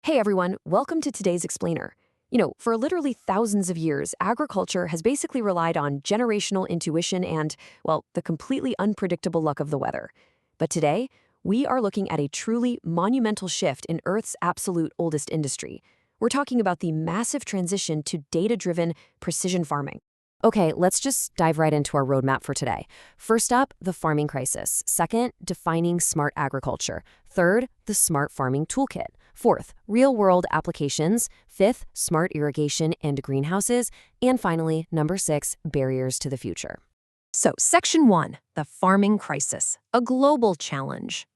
Hey everyone, welcome to today's explainer. For literally thousands of years, agriculture has basically relied on generational intuition and, well, the completely unpredictable luck of the weather. But today, we are looking at a truly monumental shift in Earth's absolute oldest industry. We're talking about the massive transition to data-driven precision farming. Okay, let's just dive right into our roadmap for today. First up, the farming crisis. Second, defining smart agriculture. Third, the smart farming toolkit. Fourth, real-world applications. Fifth, smart irrigation and greenhouses. And finally, number 6, barriers to the future. So, Section 1, the farming crisis, a global challenge.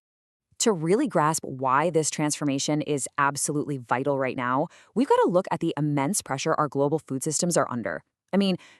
To really grasp why this transformation is absolutely vital right now, we've got to look at the immense pressure our global food systems are under.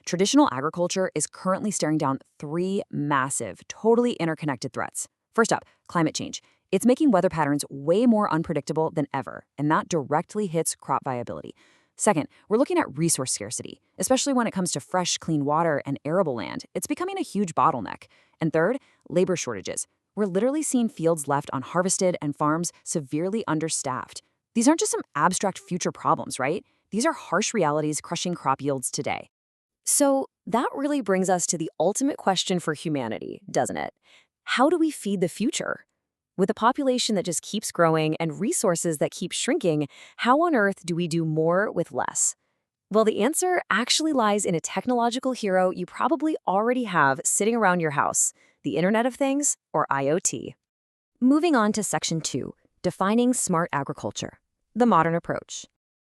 Traditional agriculture is currently staring down 3 massive, totally interconnected threats. First up, climate change. It's making weather patterns way more unpredictable than ever, and that directly hits crop viability. Second, we're looking at resource scarcity, especially when it comes to fresh, clean water and arable land. It's becoming a huge bottleneck. And third, labor shortages. We're literally seeing fields left unharvested and farms severely understaffed. These aren't just some abstract future problems, right? These are harsh realities crushing crop yields today. So that really brings us to the ultimate question for humanity, doesn't it? How do we feed the future? With a population that just keeps growing and resources that keep shrinking, how on earth do we do more with less? Well, the answer actually lies in a technological hero you probably already have sitting around your house, the Internet of Things, or IoT. Moving on to Section 2, defining smart agriculture, the modern approach.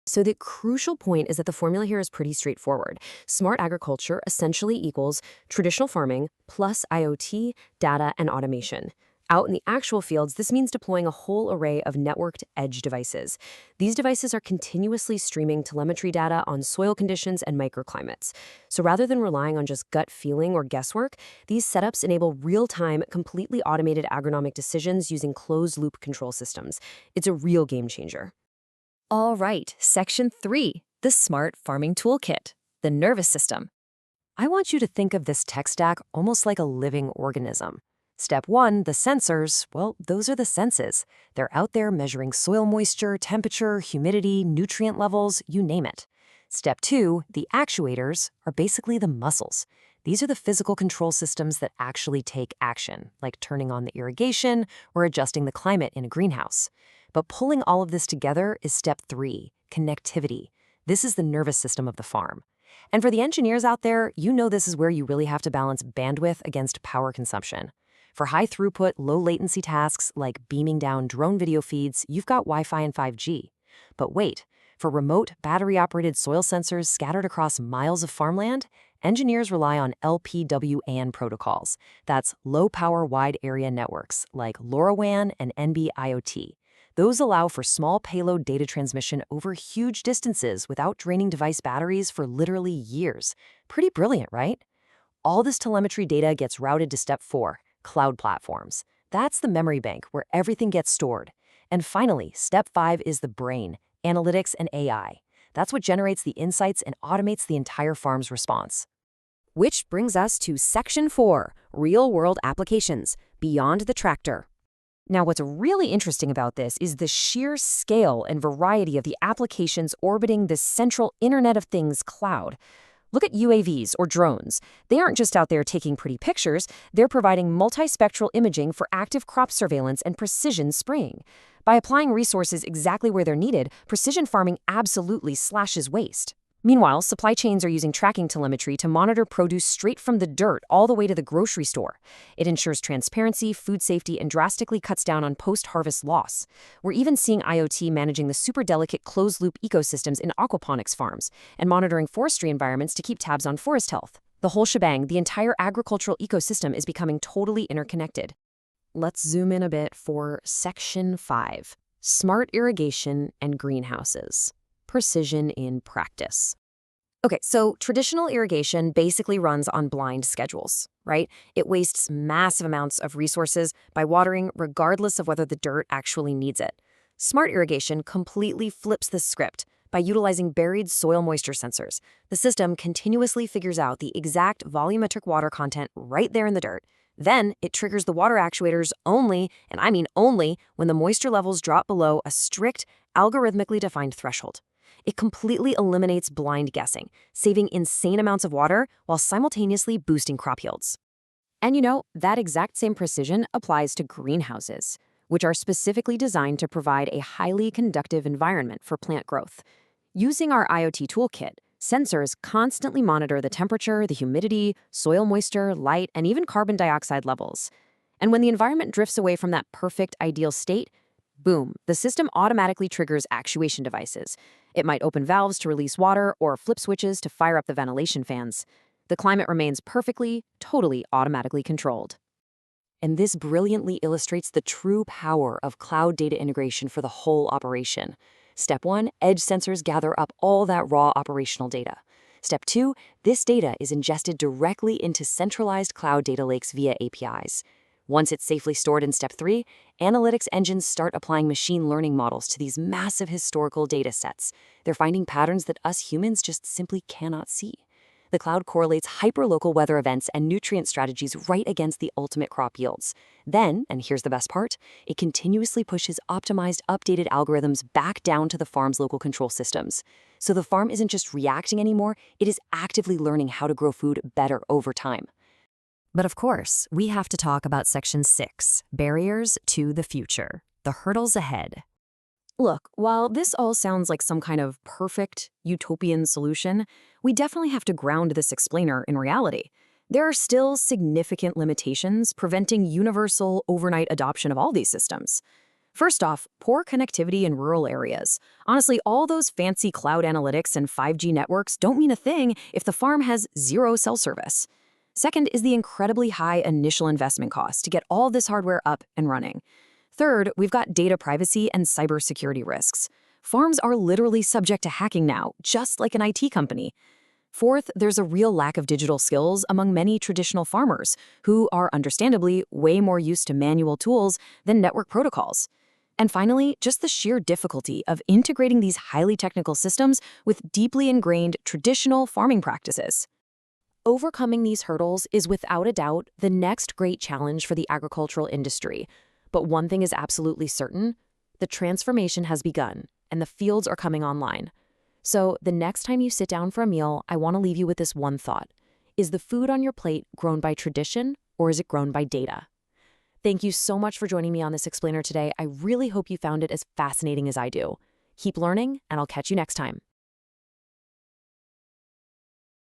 So the crucial point is that the formula here is pretty straightforward. Smart agriculture essentially equals traditional farming plus IoT, data, and automation. Out in the actual fields, this means deploying a whole array of networked edge devices. These devices are continuously streaming telemetry data on soil conditions and microclimates. So rather than relying on just gut feeling or guesswork, these setups enable real-time, completely automated agronomic decisions using closed-loop control systems. It's a real game changer. All right, Section 3, the smart farming toolkit, the nervous system. I want you to think of this tech stack almost like a living organism. Step 1, the sensors, well, those are the senses. They're out there measuring soil moisture, temperature, humidity, nutrient levels, you name it. Step 2, the actuators, are basically the muscles. These are the physical control systems that actually take action, like turning on the irrigation or adjusting the climate in a greenhouse. But pulling all of this together is Step 3, connectivity. This is the nervous system of the farm. And for the engineers out there, you know this is where you really have to balance bandwidth against power consumption. For high-throughput, low-latency tasks like beaming down drone video feeds, you've got Wi-Fi and 5G. But wait, for remote, battery-operated soil sensors scattered across miles of farmland, engineers rely on LPWAN protocols. That's low-power wide-area networks like LoRaWAN and NB-IoT. Those allow for small payload data transmission over huge distances without draining device batteries for literally years. Pretty brilliant, right? All this telemetry data gets routed to Step 4, cloud platforms. That's the memory bank where everything gets stored. And finally, Step 5 is the brain, analytics and AI. That's what generates the insights and automates the entire farm's response. Which brings us to Section 4, real-world applications, beyond the tractor. Now, what's really interesting about this is the sheer scale and variety of the applications orbiting this central Internet of Things cloud. Look at UAVs or drones. They aren't just out there taking pretty pictures, they're providing multispectral imaging for active crop surveillance and precision spraying. By applying resources exactly where they're needed, precision farming absolutely slashes waste. Meanwhile, supply chains are using tracking telemetry to monitor produce straight from the dirt all the way to the grocery store. It ensures transparency, food safety, and drastically cuts down on post-harvest loss. We're even seeing IoT managing the super delicate closed-loop ecosystems in aquaponics farms and monitoring forestry environments to keep tabs on forest health. The whole shebang, the entire agricultural ecosystem is becoming totally interconnected. Let's zoom in a bit for Section 5, smart irrigation and greenhouses. Precision in practice. Okay, so traditional irrigation basically runs on blind schedules, right? It wastes massive amounts of resources by watering regardless of whether the dirt actually needs it. Smart irrigation completely flips the script by utilizing buried soil moisture sensors. The system continuously figures out the exact volumetric water content right there in the dirt. Then it triggers the water actuators only, and I mean only, when the moisture levels drop below a strict, algorithmically defined threshold. It completely eliminates blind guessing, saving insane amounts of water while simultaneously boosting crop yields. And that exact same precision applies to greenhouses, which are specifically designed to provide a highly conductive environment for plant growth. Using our IoT toolkit, sensors constantly monitor the temperature, the humidity, soil moisture, light, and even carbon dioxide levels. And when the environment drifts away from that perfect, ideal state, boom, the system automatically triggers actuation devices. It might open valves to release water or flip switches to fire up the ventilation fans. The climate remains perfectly, totally automatically controlled. And this brilliantly illustrates the true power of cloud data integration for the whole operation. Step 1, edge sensors gather up all that raw operational data. Step 2, this data is ingested directly into centralized cloud data lakes via APIs. Once it's safely stored in Step 3, analytics engines start applying machine learning models to these massive historical data sets. They're finding patterns that us humans just simply cannot see. The cloud correlates hyperlocal weather events and nutrient strategies right against the ultimate crop yields. Then, and here's the best part, it continuously pushes optimized, updated algorithms back down to the farm's local control systems. So the farm isn't just reacting anymore, it is actively learning how to grow food better over time. But of course, we have to talk about Section 6, Barriers to the Future, the hurdles ahead. Look, while this all sounds like some kind of perfect, utopian solution, we definitely have to ground this explainer in reality. There are still significant limitations preventing universal, overnight adoption of all these systems. First off, poor connectivity in rural areas. Honestly, all those fancy cloud analytics and 5G networks don't mean a thing if the farm has zero cell service. Second is the incredibly high initial investment cost to get all this hardware up and running. Third, we've got data privacy and cybersecurity risks. Farms are literally subject to hacking now, just like an IT company. Fourth, there's a real lack of digital skills among many traditional farmers, who are understandably way more used to manual tools than network protocols. And finally, just the sheer difficulty of integrating these highly technical systems with deeply ingrained traditional farming practices. Overcoming these hurdles is without a doubt the next great challenge for the agricultural industry. But one thing is absolutely certain, the transformation has begun, and the fields are coming online. So the next time you sit down for a meal, I want to leave you with this one thought. Is the food on your plate grown by tradition, or is it grown by data? Thank you so much for joining me on this explainer today. I really hope you found it as fascinating as I do. Keep learning, and I'll catch you next time.